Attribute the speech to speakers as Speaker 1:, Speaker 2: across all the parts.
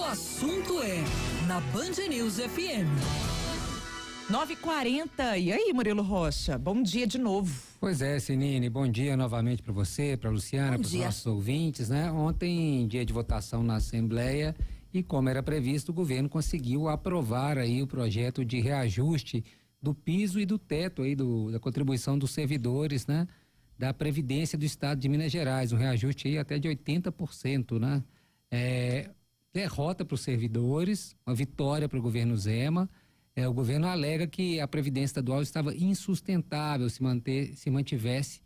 Speaker 1: assunto é na Band News FM.
Speaker 2: 9h40. E aí, Murilo Rocha? Bom dia de novo.
Speaker 3: Pois é, Sinine, bom dia novamente para você, para Luciana, para os nossos ouvintes, né? Ontem, dia de votação na Assembleia, e como era previsto, o governo conseguiu aprovar aí o projeto de reajuste do piso e do teto aí da contribuição dos servidores, né? Da Previdência do Estado de Minas Gerais, um reajuste aí até de 80%, né? Derrota para os servidores, uma vitória para o governo Zema. O governo alega que a Previdência Estadual estava insustentável se mantivesse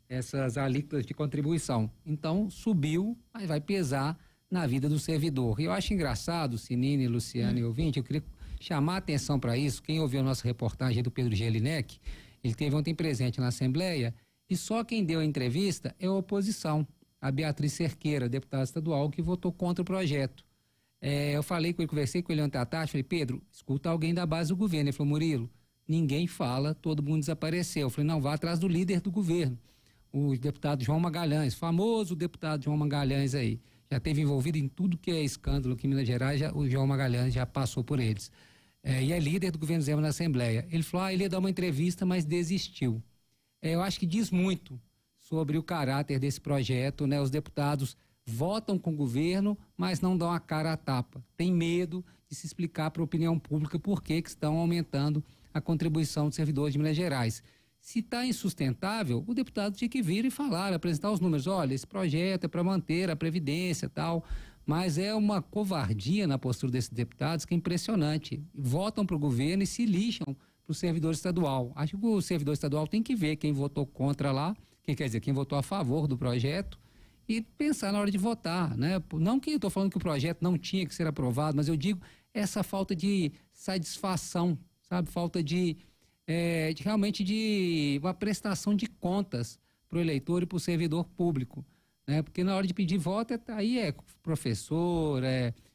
Speaker 3: essas alíquotas de contribuição. Então, subiu, mas vai pesar na vida do servidor. E eu acho engraçado, Sinine, Luciana e ouvinte, eu queria chamar a atenção para isso. Quem ouviu a nossa reportagem do Pedro Gelinek, ele esteve ontem presente na Assembleia, e só quem deu a entrevista é a oposição, a Beatriz Cerqueira, deputada estadual, que votou contra o projeto. Eu conversei com ele ontem à tarde, falei, Pedro, escuta alguém da base do governo. Ele falou, Murilo, ninguém fala, todo mundo desapareceu. Eu falei, não, vá atrás do líder do governo, o deputado João Magalhães, famoso deputado João Magalhães aí, já esteve envolvido em tudo que é escândalo aqui em Minas Gerais, o João Magalhães já passou por eles. E é líder do governo Zema na Assembleia. Ele falou, ele ia dar uma entrevista, mas desistiu. Eu acho que diz muito sobre o caráter desse projeto, né? Os deputados votam com o governo, mas não dão a cara à tapa. Tem medo de se explicar para a opinião pública por que estão aumentando a contribuição dos servidores de Minas Gerais. Se está insustentável, o deputado tinha que vir e falar, apresentar os números. Olha, esse projeto é para manter a Previdência e tal, mas é uma covardia na postura desses deputados que é impressionante. Votam para o governo e se lixam para o servidor estadual. Acho que o servidor estadual tem que ver quem votou contra lá, quem votou a favor do projeto, e pensar na hora de votar, né? Não que eu estou falando que o projeto não tinha que ser aprovado, mas eu digo essa falta de satisfação, sabe? Falta de realmente de uma prestação de contas para o eleitor e para o servidor público, né? Porque na hora de pedir voto, aí é professor,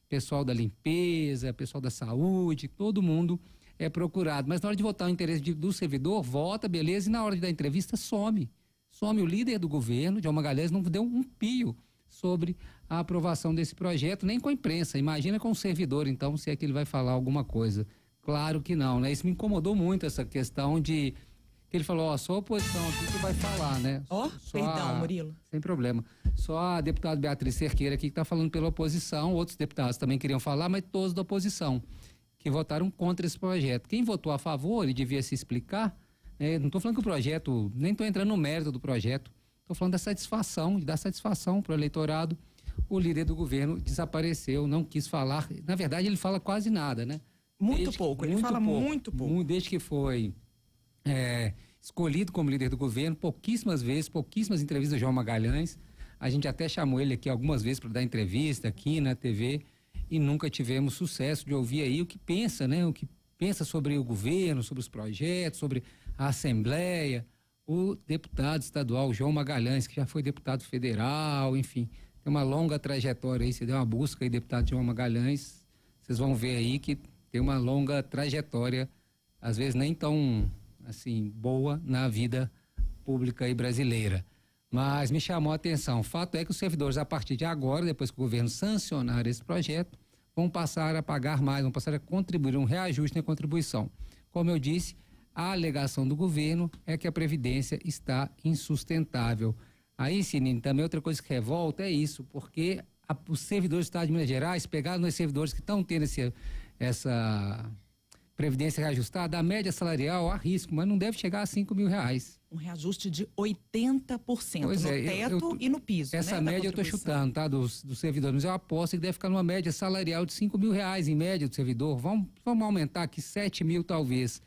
Speaker 3: pessoal da limpeza, pessoal da saúde, todo mundo é procurado. Mas na hora de votar o interesse do servidor, vota, beleza, e na hora de dar entrevista, some o líder do governo, João Magalhães, não deu um pio sobre a aprovação desse projeto, nem com a imprensa. Imagina com o servidor, então, se é que ele vai falar alguma coisa. Claro que não, né? Isso me incomodou muito, essa questão de que ele falou, só a oposição aqui que vai falar, né?
Speaker 2: Perdão, Murilo.
Speaker 3: Sem problema. Só a deputada Beatriz Cerqueira aqui que está falando pela oposição, outros deputados também queriam falar, mas todos da oposição, que votaram contra esse projeto. Quem votou a favor e devia se explicar, não estou falando que o projeto, nem estou entrando no mérito do projeto, estou falando da satisfação, de dar satisfação para o eleitorado. O líder do governo desapareceu, não quis falar, na verdade ele fala quase nada, né?
Speaker 2: Muito pouco.
Speaker 3: Desde que foi escolhido como líder do governo, pouquíssimas entrevistas do João Magalhães. A gente até chamou ele aqui algumas vezes para dar entrevista aqui na TV e nunca tivemos sucesso de ouvir aí o que pensa, né? O que pensa sobre o governo, sobre os projetos, sobre a Assembleia. O deputado estadual João Magalhães, que já foi deputado federal, enfim, tem uma longa trajetória aí. Você deu uma busca aí, deputado João Magalhães, vocês vão ver aí que tem uma longa trajetória, às vezes nem tão assim boa na vida pública aí brasileira. Mas me chamou a atenção. O fato é que os servidores, a partir de agora, depois que o governo sancionar esse projeto, vão passar a pagar mais, vão passar a contribuir, um reajuste na contribuição. Como eu disse, a alegação do governo é que a Previdência está insustentável. Aí, Sinine, também outra coisa que revolta é isso, porque os servidores do Estado de Minas Gerais pegaram nos servidores que estão tendo essa Previdência reajustada, a média salarial há risco, mas não deve chegar a R$5.000.
Speaker 2: Um reajuste de 80%
Speaker 3: pois
Speaker 2: no teto e no piso.
Speaker 3: Essa média eu estou chutando, tá? Dos servidores, mas eu aposto que deve ficar numa média salarial de R$5.000 em média do servidor. Vamos aumentar aqui 7 mil talvez.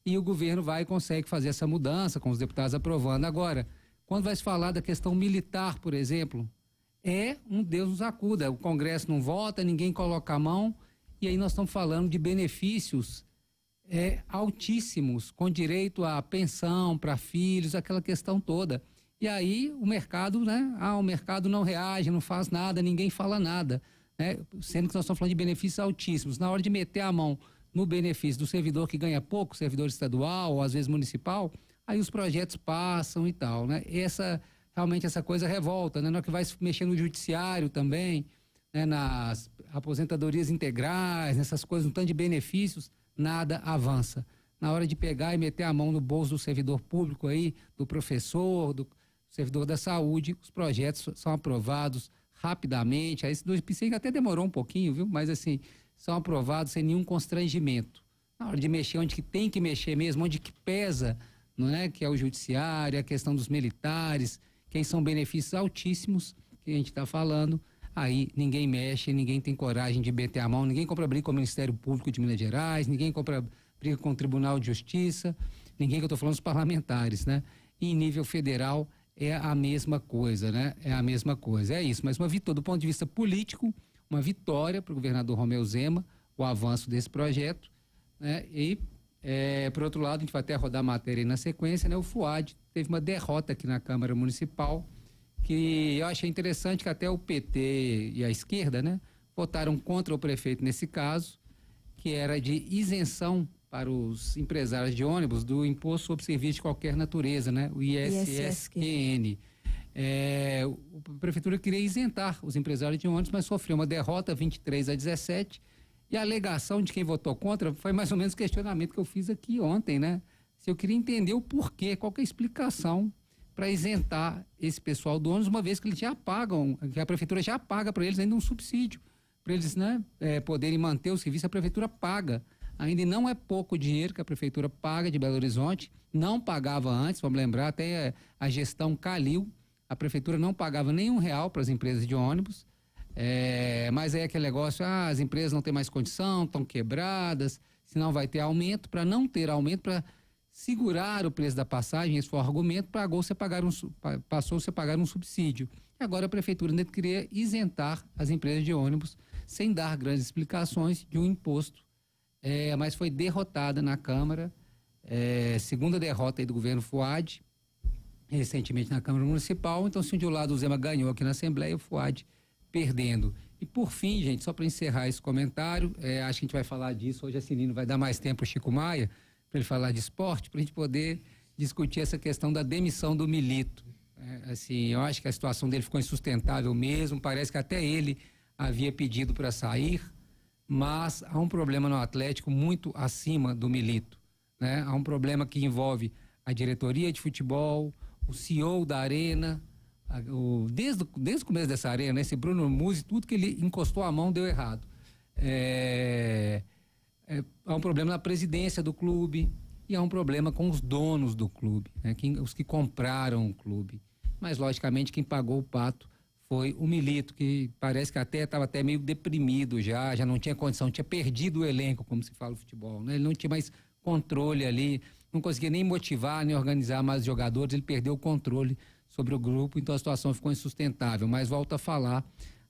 Speaker 3: E o governo vai e consegue fazer essa mudança com os deputados aprovando. Agora, quando vai se falar da questão militar, por exemplo, um Deus nos acuda. O Congresso não vota, ninguém coloca a mão, e aí nós estamos falando de benefícios altíssimos, com direito à pensão para filhos, aquela questão toda. E aí o mercado, né? O mercado não reage, não faz nada, ninguém fala nada, né? Sendo que nós estamos falando de benefícios altíssimos. Na hora de meter a mão no benefício do servidor que ganha pouco, servidor estadual ou às vezes municipal, aí os projetos passam e tal, né? Realmente essa coisa revolta, né? Na hora que vai mexer no judiciário também, né? aposentadorias integrais, nessas coisas, um tanto de benefícios, nada avança. Na hora de pegar e meter a mão no bolso do servidor público aí, do professor, do servidor da saúde, os projetos são aprovados rapidamente. Aí esse do PSEG até demorou um pouquinho, viu? Mas assim, são aprovados sem nenhum constrangimento. Na hora de mexer onde que tem que mexer mesmo, onde que pesa, não é? Que é o judiciário, a questão dos militares, que são benefícios altíssimos que a gente está falando. Aí ninguém mexe, ninguém tem coragem de meter a mão, ninguém compra briga com o Ministério Público de Minas Gerais, ninguém compra briga com o Tribunal de Justiça, ninguém, que eu estou falando, os parlamentares, né? E em nível federal é a mesma coisa, né? É a mesma coisa, é isso. Mas uma vitória, do ponto de vista político, uma vitória para o governador Romeu Zema, o avanço desse projeto, né? E, por outro lado, a gente vai até rodar a matéria aí na sequência, né? O FUAD teve uma derrota aqui na Câmara Municipal, que eu achei interessante que até o PT e a esquerda, né, votaram contra o prefeito nesse caso, que era de isenção para os empresários de ônibus do imposto sobre serviço de qualquer natureza, né, o ISSQN. A prefeitura queria isentar os empresários de ônibus, mas sofreu uma derrota 23-17, e a alegação de quem votou contra foi mais ou menos o questionamento que eu fiz aqui ontem, né? Se eu queria entender o porquê, qual que é a explicação para isentar esse pessoal do ônibus, uma vez que eles já pagam, que a prefeitura já paga para eles ainda um subsídio, para eles, né, poderem manter o serviço, a prefeitura paga. Ainda não é pouco dinheiro que a prefeitura paga de Belo Horizonte, não pagava antes, vamos lembrar, até a gestão Calil, a prefeitura não pagava nenhum real para as empresas de ônibus, mas aí aquele negócio, as empresas não têm mais condição, estão quebradas, senão vai ter aumento. Para não ter aumento, para segurar o preço da passagem, esse foi o argumento, passou-se a pagar um subsídio. E agora a prefeitura ainda queria isentar as empresas de ônibus, sem dar grandes explicações de um imposto, mas foi derrotada na Câmara, segunda derrota aí do governo FUAD, recentemente na Câmara Municipal. Então, se de um lado o Zema ganhou aqui na Assembleia, o FUAD perdendo. E por fim, gente, só para encerrar esse comentário, acho que a gente vai falar disso, hoje a Sinino vai dar mais tempo para o Chico Maia, para ele falar de esporte, para a gente poder discutir essa questão da demissão do Milito. Assim, eu acho que a situação dele ficou insustentável mesmo, parece que até ele havia pedido para sair, mas há um problema no Atlético muito acima do Milito, né? Há um problema que envolve a diretoria de futebol, o CEO da Arena, desde o começo dessa Arena, esse Bruno Musi, tudo que ele encostou a mão deu errado. Há um problema na presidência do clube e há um problema com os donos do clube, né? Os que compraram o clube. Mas, logicamente, quem pagou o pato foi o Milito, que parece que estava até meio deprimido já não tinha condição, tinha perdido o elenco, como se fala no futebol, né? Ele não tinha mais controle ali, não conseguia nem motivar, nem organizar mais os jogadores, ele perdeu o controle sobre o grupo, então a situação ficou insustentável. Mas volto a falar,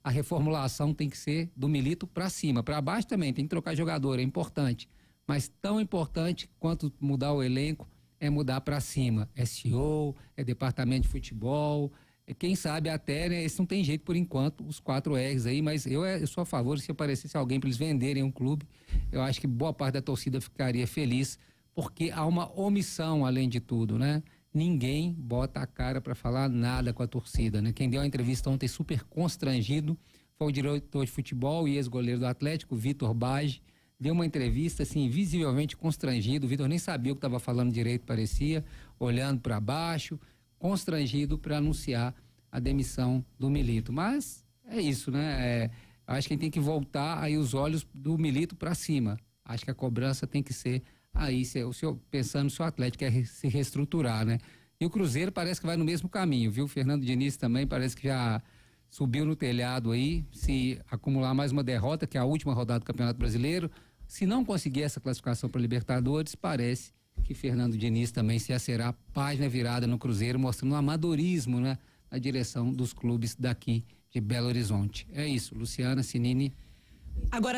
Speaker 3: a reformulação tem que ser do Milito para cima, para baixo também, tem que trocar jogador, é importante, mas tão importante quanto mudar o elenco é mudar para cima, CEO, departamento de futebol, quem sabe até, né, esse não tem jeito por enquanto, os 4 R's aí, mas eu sou a favor, se aparecesse alguém para eles venderem um clube, eu acho que boa parte da torcida ficaria feliz, porque há uma omissão além de tudo, né? Ninguém bota a cara para falar nada com a torcida, né? Quem deu a entrevista ontem super constrangido foi o diretor de futebol e ex-goleiro do Atlético, Vitor Bage. Deu uma entrevista, assim, visivelmente constrangido. O Vitor nem sabia o que estava falando direito, parecia, olhando para baixo, constrangido para anunciar a demissão do Milito. Mas é isso, né? Acho que tem que voltar aí os olhos do Milito para cima. Acho que a cobrança tem que ser aí, pensando se o Atlético quer se reestruturar, né? E o Cruzeiro parece que vai no mesmo caminho, viu? O Fernando Diniz também parece que já subiu no telhado aí, se acumular mais uma derrota, que é a última rodada do Campeonato Brasileiro, se não conseguir essa classificação para Libertadores, parece que Fernando Diniz também se será página virada no Cruzeiro, mostrando um amadorismo, né, na direção dos clubes daqui de Belo Horizonte. É isso, Luciana, Sinini.
Speaker 2: Agora